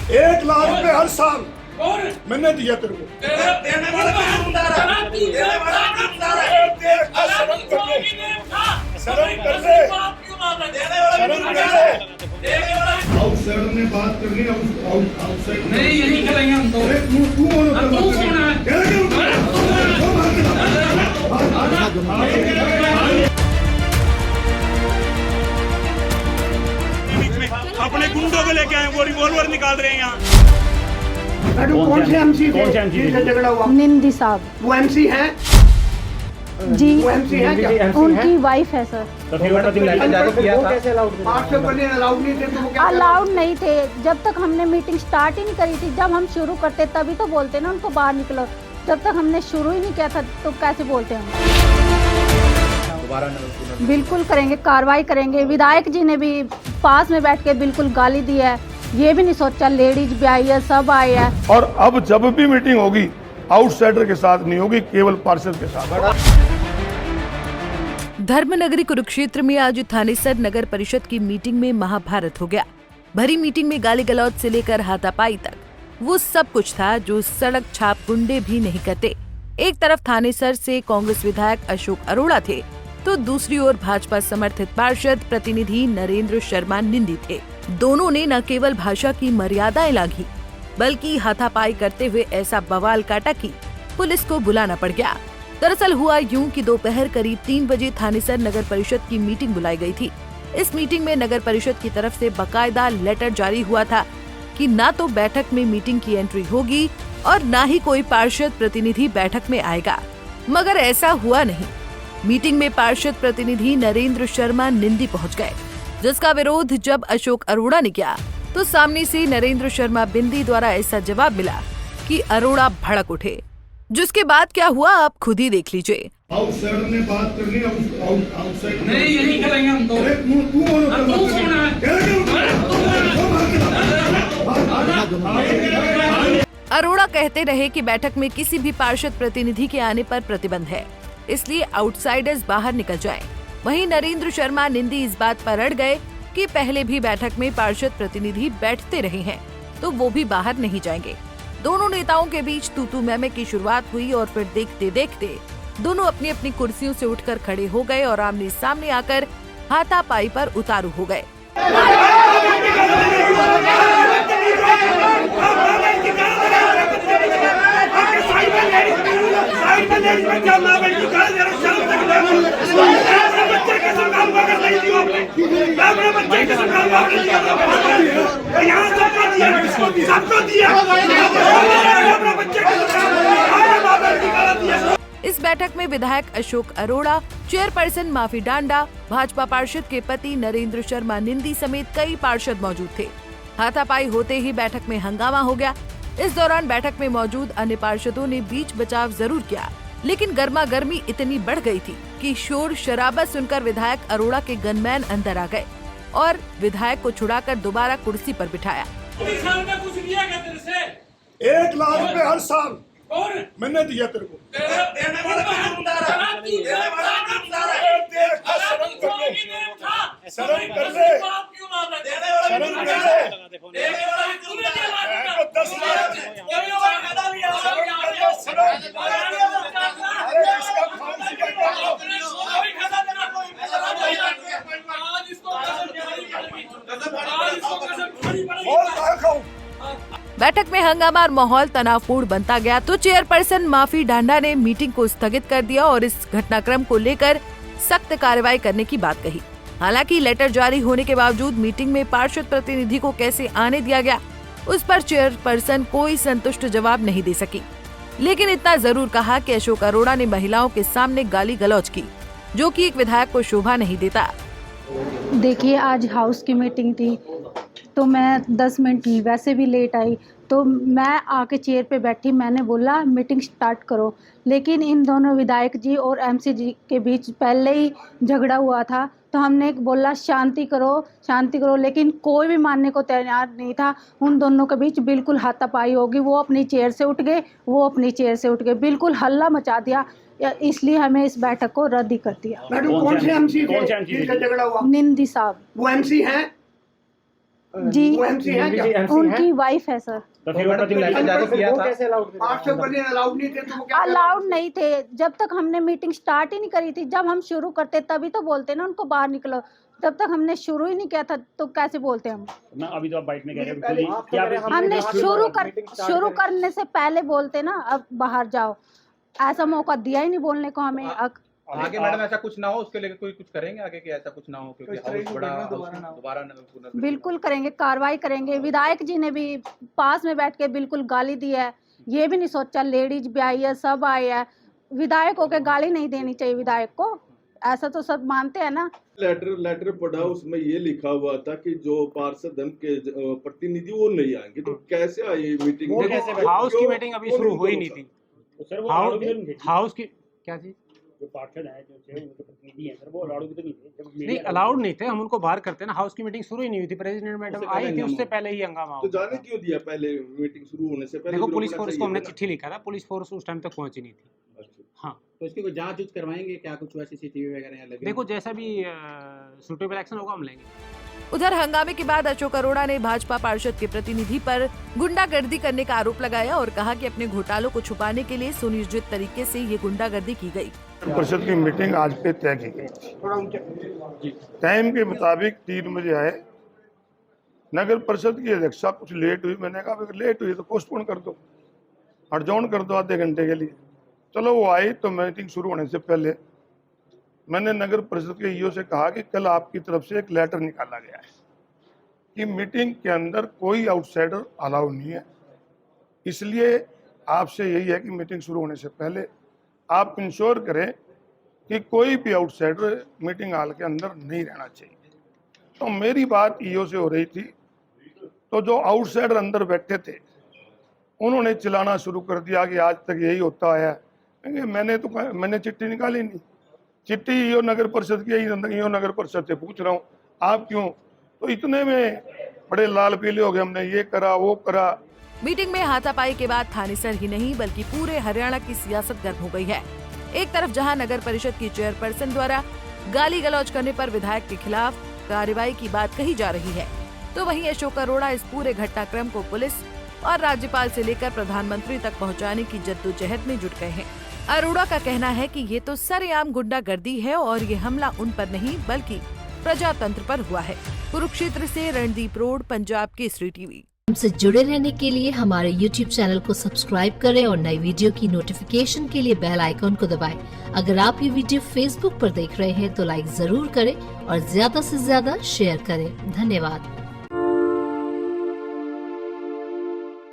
1,00,000 रुपए हर साल मैंने दिया तेरे को। देने वाला ईमानदार है, देने वाला ईमानदार है। शर्म कर ले, देने वाला शर्म कर ले। आउटसाइडर ने बात करनी है, आउटसाइड नहीं यही करेंगे हम तो। तू बोलो तो तू कौन है? अपने गुंडों को लेके आए, वो रिवॉल्वर निकाल रहे हैं यहाँ। मैडम कौन से एमसी थे जिनसे झगड़ा हुआ? निंदी साहब वो एमसी हैं? जी, वो एमसी हैं क्या? उनकी वाइफ है सर। वो कैसे अलाउड थे? 8 से पहले अलाउड नहीं थे तो वो क्या अलाउड नहीं थे। जब तक हमने मीटिंग स्टार्ट ही नहीं करी थी, जब हम शुरू करते तभी तो बोलते ना उनको बाहर निकलो। जब तक हमने शुरू ही नहीं किया था तो कैसे बोलते हम? बिल्कुल करेंगे, कार्रवाई करेंगे। विधायक जी ने भी पास में बैठ के बिल्कुल गाली दी है। ये भी नहीं सोचा लेडीज भी आई है, सब आए हैं। और अब जब भी मीटिंग होगी आउटसाइडर के साथ नहीं होगी, केवल पार्षद के साथ। धर्मनगरी कुरुक्षेत्र में आज थानेसर नगर परिषद की मीटिंग में महाभारत हो गया। भरी मीटिंग में गाली गलौज से लेकर हाथापाई तक वो सब कुछ था जो सड़क छाप गुंडे भी नहीं करते। एक तरफ थानेसर से कांग्रेस विधायक अशोक अरोड़ा थे तो दूसरी ओर भाजपा समर्थित पार्षद प्रतिनिधि नरेंद्र शर्मा निंदी थे। दोनों ने न केवल भाषा की मर्यादाएं लांघी बल्कि हाथापाई करते हुए ऐसा बवाल काटा कि पुलिस को बुलाना पड़ गया। दरअसल हुआ यूं कि दोपहर करीब 3 बजे थानेसर नगर परिषद की मीटिंग बुलाई गई थी। इस मीटिंग में नगर परिषद की तरफ से बकायदा लेटर जारी हुआ था कि न तो बैठक में मीटिंग की एंट्री होगी और न ही कोई पार्षद प्रतिनिधि बैठक में आएगा, मगर ऐसा हुआ नहीं। मीटिंग में पार्षद प्रतिनिधि नरेंद्र शर्मा निंदी पहुंच गए, जिसका विरोध जब अशोक अरोड़ा ने किया तो सामने से नरेंद्र शर्मा बिंदी द्वारा ऐसा जवाब मिला कि अरोड़ा भड़क उठे। जिसके बाद क्या हुआ आप खुद ही देख लीजिए। आउटसाइडर ने बात करनी है, आउटसाइड नहीं यही करेंगे हम तो। तू बोलो तो तू कौन है? अरोड़ा कहते रहे कि बैठक में किसी भी पार्षद प्रतिनिधि के आने पर प्रतिबंध है, इसलिए आउटसाइडर्स बाहर निकल जाएं। वहीं नरेंद्र शर्मा निंदी इस बात पर अड़ गए कि पहले भी बैठक में पार्षद प्रतिनिधि बैठते रहे हैं तो वो भी बाहर नहीं जाएंगे। दोनों नेताओं के बीच तू-तू मैं-मैं की शुरुआत हुई और फिर देखते देखते दोनों अपनी अपनी कुर्सियों से उठकर खड़े हो गए और आमने सामने आकर हाथापाई पर उतारू हो गए। इस बैठक में विधायक अशोक अरोड़ा, चेयरपर्सन माफी डांडा, भाजपा पार्षद के पति नरेंद्र शर्मा निंदी समेत कई पार्षद मौजूद थे। हाथापाई होते ही बैठक में हंगामा हो गया। इस दौरान बैठक में मौजूद अन्य पार्षदों ने बीच बचाव जरूर किया, लेकिन गर्मा गर्मी इतनी बढ़ गई थी कि शोर शराबा सुनकर विधायक अरोड़ा के गनमैन अंदर आ गए और विधायक को छुड़ाकर दोबारा कुर्सी पर बिठाया। 1,00,000 रुपए हर साल मैंने दिया तेरे को। देने वाला ईमानदार है, देने वाला ईमानदार है। शर्म कर ले, शर्म कर ले, देने वाला शर्म कर ईमानदार ले। है, देने वाला ईमानदार है। 10,00,000 बैठक में हंगामा और माहौल तनावपूर्ण बनता गया तो चेयरपर्सन माफी डांडा ने मीटिंग को स्थगित कर दिया और इस घटनाक्रम को लेकर सख्त कार्रवाई करने की बात कही। हालांकि लेटर जारी होने के बावजूद मीटिंग में पार्षद प्रतिनिधि को कैसे आने दिया गया, उस पर चेयरपर्सन कोई संतुष्ट जवाब नहीं दे सकी। लेकिन इतना जरूर कहा कि अशोक अरोड़ा ने महिलाओं के सामने गाली गलौज की, जो कि एक विधायक को शोभा नहीं देता। देखिए, आज हाउस की मीटिंग थी तो मैं 10 मिनट वैसे भी लेट आई, तो मैं आके चेयर पे बैठी। मैंने बोला मीटिंग स्टार्ट करो, लेकिन इन दोनों विधायक जी और एमसी जी के बीच पहले ही झगड़ा हुआ था। तो हमने बोला शांति करो, लेकिन कोई भी मानने को तैयार नहीं था। उन दोनों के बीच बिल्कुल हाथापाई होगी। वो अपनी चेयर से उठ गए, वो अपनी चेयर से उठ गए, बिल्कुल हल्ला मचा दिया। इसलिए हमें इस बैठक को रद्द ही कर दिया। मैडम कौन से एमसी थे जिनसे झगड़ा हुआ? निंदी साहब वो एमसी हैं? जी वो MC है क्या? उनकी वाइफ है सर। तो फिर वो प्रतिनिधि जाकर किया था। कैसे अलाउड थे? 800 पढ़ने अलाउड नहीं थे तो वो क्या अलाउड नहीं थे जब तक हमने मीटिंग स्टार्ट ही नहीं करी थी। जब हम शुरू करते तभी तो बोलते ना उनको बाहर निकलो। जब तक हमने शुरू ही नहीं किया था तो कैसे बोलते हम? ना अभी तो आप बाइट में कह रहे पहले हो आप क्या कह रहे हैं, हमने मीटिंग स्टार्ट शुरू करें। करने से पहले बोलते ना अब बाहर जाओ। ऐसा मौका दिया ही नहीं बोलने को हमें। आगे मैडम ऐसा कुछ ना हो उसके लिए कोई कुछ करेंगे आगे कि ऐसा कुछ ना हो क्योंकि हाउस बड़ा दोबारा बिल्कुल करेंगे, कार्रवाई करेंगे। विधायक जी ने भी पास में बैठ के बिल्कुल गाली दी है। ये भी नहीं सोचा लेडीज भी आई है, सब आए हैं। विधायक होके गाली नहीं देनी चाहिए विधायक को, ऐसा तो सब मानते हैं ना। लेटर पढ़ा, उसमें ये लिखा हुआ था कि जो पार्षद दल के प्रतिनिधि वो नहीं आएंगे, तो कैसे आई मीटिंग? हाउस की मीटिंग अभी शुरू हुई नहीं थी। सर वो हाउस की क्या चीज? जो पार्षद है जो थे उनके प्रतिनिधि हैं सर वो अलाउड भी तो नहीं थे जब नहीं अलाउड नहीं थे, हम उनको बाहर करते ना। हाउस की मीटिंग शुरू ही नहीं हुई थी, प्रेसिडेंट मैडम आई थी उससे पहले ही हंगामा तो जाने क्यों दिया पहले मीटिंग शुरू होने से पहले? देखो पुलिस फोर्स को हमने चिट्ठी लिखा था, पुलिस फोर्स उस टाइम तक पहुंची नहीं थी। हाँ तो इसकी कोई जांच करवाएंगे क्या? कुछ सीसीटीवी वगैरह यहाँ लगे? देखो जैसा भी सूटेबल एक्शन होगा हम लेंगे। उधर हंगामे के बाद अशोक अरोड़ा ने भाजपा पार्षद के प्रतिनिधि पर गुंडागर्दी करने का आरोप लगाया और कहा कि अपने घोटालों को छुपाने के लिए सुनियोजित तरीके से ये गुंडागर्दी की गई। परिषद की मीटिंग आज पे तय की गई थी। टाइम के मुताबिक 3 बजे आए। नगर परिषद की अध्यक्षा कुछ लेट हुई। मैंने कहा लेट हुई तो पोस्टपोन कर दो, एडजॉर्न कर दो आधे घंटे के लिए। चलो वो आई तो मीटिंग शुरू होने से पहले मैंने नगर परिषद के ईओ से कहा कि कल आपकी तरफ से एक लेटर निकाला गया है कि मीटिंग के अंदर कोई आउटसाइडर अलाउ नहीं है, इसलिए आपसे यही है कि मीटिंग शुरू होने से पहले आप इंश्योर करें कि कोई भी आउटसाइडर मीटिंग हॉल के अंदर नहीं रहना चाहिए। तो मेरी बात ईओ से हो रही थी, तो जो आउटसाइडर अंदर बैठे थे उन्होंने चिल्लाना शुरू कर दिया कि आज तक यही होता है। मैंने चिट्ठी निकाली नहीं, चिट्ठी ईओ नगर परिषद की ईओ नगर परिषद से पूछ रहा हूँ आप क्यों? तो इतने में बड़े लाल पीले हो गए, हमने ये करा वो करा। मीटिंग में हाथापाई के बाद थानेसर ही नहीं बल्कि पूरे हरियाणा की सियासत गर्म हो गई है। एक तरफ जहां नगर परिषद की चेयरपर्सन द्वारा गाली गलौज करने पर विधायक के खिलाफ कार्रवाई की बात कही जा रही है, तो वहीं अशोक अरोड़ा इस पूरे घटनाक्रम को पुलिस और राज्यपाल से लेकर प्रधानमंत्री तक पहुंचाने की जद्दोजहद में जुट गए हैं। अरोड़ा का कहना है कि ये तो सरेआम गुंडागर्दी है और ये हमला उन पर नहीं बल्कि प्रजातंत्र पर हुआ है। कुरुक्षेत्र से रणदीप रोड, पंजाब केसरी टीवी। हमसे जुड़े रहने के लिए हमारे YouTube चैनल को सब्सक्राइब करें और नई वीडियो की नोटिफिकेशन के लिए बेल आइकॉन को दबाएं। अगर आप ये वीडियो Facebook पर देख रहे हैं तो लाइक जरूर करें और ज्यादा से ज्यादा शेयर करें। धन्यवाद।